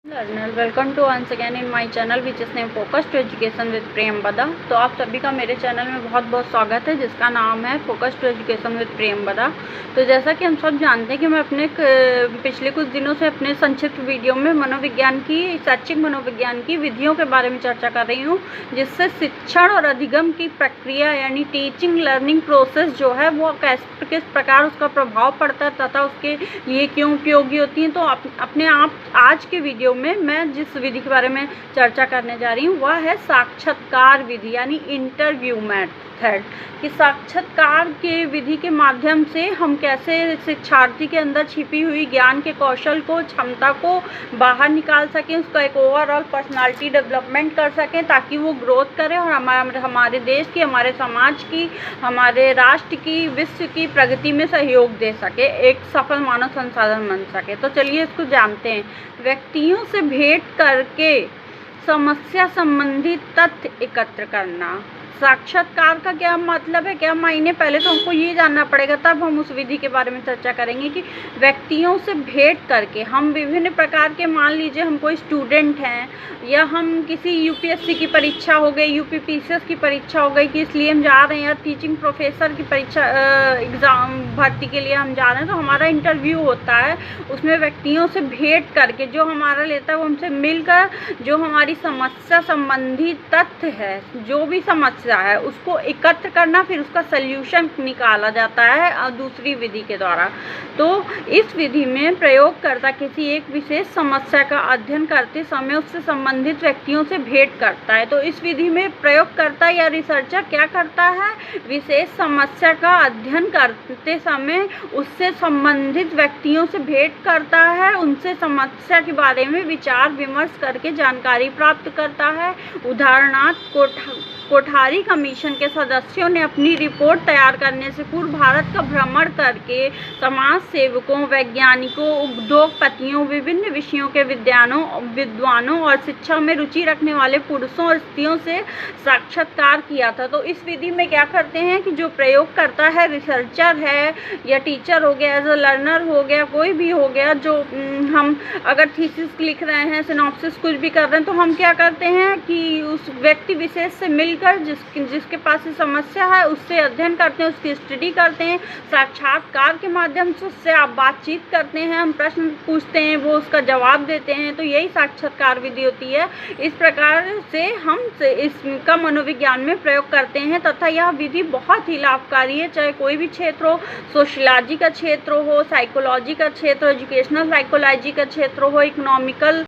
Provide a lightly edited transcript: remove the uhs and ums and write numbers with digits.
Learner welcome to once again in my channel which is name focus to education with Priyamvada. तो आप सभी का मेरे चैनल में बहुत बहुत स्वागत है, जिसका नाम है focus to education with Priyamvada. तो जैसा कि हम सब जानते हैं कि मैं अपने पिछले कुछ दिनों से अपने संक्षिप्त वीडियो में मनोविज्ञान की शैक्षिक मनोविज्ञान की विधियों के बारे में चर्चा कर रही हूँ, जिससे शिक्षण और अधिगम की प्रक्रिया यानी टीचिंग लर्निंग प्रोसेस जो है वो किस प्रकार उसका प्रभाव पड़ता है तथा उसके लिए क्यों उपयोगी होती हैं। तो अपने आप आज के वीडियो में मैं जिस विधि के बारे में चर्चा करने जा रही हूँ वह है साक्षात्कार विधि यानी इंटरव्यू मेथड। कि साक्षात्कार के विधि के माध्यम से हम कैसे शिक्षार्थी के अंदर छिपी हुई ज्ञान के कौशल को क्षमता को बाहर निकाल सकें, उसका एक ओवरऑल पर्सनालिटी डेवलपमेंट कर सकें ताकि वो ग्रोथ करे और हमारे देश की, हमारे समाज की, हमारे राष्ट्र की, विश्व की प्रगति में सहयोग दे सके, एक सफल मानव संसाधन बन सके। तो चलिए इसको जानते हैं। व्यक्तियों से भेंट करके समस्या संबंधी तथ्य एकत्र करना। साक्षात्कार का क्या मतलब है, क्या मायने, पहले तो हमको ये जानना पड़ेगा, तब हम उस विधि के बारे में चर्चा करेंगे। कि व्यक्तियों से भेंट करके हम विभिन्न प्रकार के, मान लीजिए हम कोई स्टूडेंट हैं या हम किसी यूपीएससी की परीक्षा हो गई, यूपीपीसीएस की परीक्षा हो गई कि इसलिए हम जा रहे हैं, या टीचिंग प्रोफेसर की परीक्षा एग्ज़ाम भर्ती के लिए हम जा रहे हैं, तो हमारा इंटरव्यू होता है। उसमें व्यक्तियों से भेंट करके जो हमारा लेता है वो हमसे मिलकर जो हमारी समस्या संबंधी तथ्य है, जो भी समस्या है उसको एकत्र करना, फिर उसका सल्यूशन निकाला जाता है दूसरी विधि के द्वारा। तो इस विधि में प्रयोगकर्ता किसी एक विशेष समस्या का अध्ययन करते समय उससे संबंधित व्यक्तियों से भेंट करता है। तो इस विधि में प्रयोगकर्ता या रिसर्चर क्या करता है, विशेष समस्या का अध्ययन करते समय उससे संबंधित व्यक्तियों से भेंट करता है, उनसे समस्या के बारे में विचार विमर्श करके जानकारी प्राप्त करता है। उदाहरणार्थ कोठारी कमीशन के सदस्यों ने अपनी रिपोर्ट तैयार करने से पूर्व भारत का भ्रमण करके समाज सेवकों, वैज्ञानिकों, उद्योगपतियों, विभिन्न विषयों के विद्वानों और शिक्षा में रुचि रखने वाले पुरुषों और स्त्रियों से साक्षात्कार किया था। तो इस विधि में क्या करते हैं कि जो प्रयोग करता है, रिसर्चर है या टीचर हो गया, एज अ लर्नर हो गया, कोई भी हो गया, जो हम अगर थीसिस लिख रहे हैं, सिनॉप्सिस कुछ भी कर रहे हैं, तो हम क्या करते हैं कि उस व्यक्ति विशेष से मिलकर जिसके पास ये समस्या है उससे अध्ययन करते हैं, उसकी स्टडी करते हैं। साक्षात्कार के माध्यम से उससे आप बातचीत करते हैं, हम प्रश्न पूछते हैं, वो उसका जवाब देते हैं। तो यही साक्षात्कार विधि होती है। इस प्रकार से हम इसका मनोविज्ञान में प्रयोग करते हैं तथा यह विधि बहुत ही लाभकारी है, चाहे कोई भी क्षेत्र हो, सोशियोलॉजी का क्षेत्र हो, साइकोलॉजी का क्षेत्र हो, एजुकेशनल साइकोलॉजी का क्षेत्र हो, इकोनॉमिकल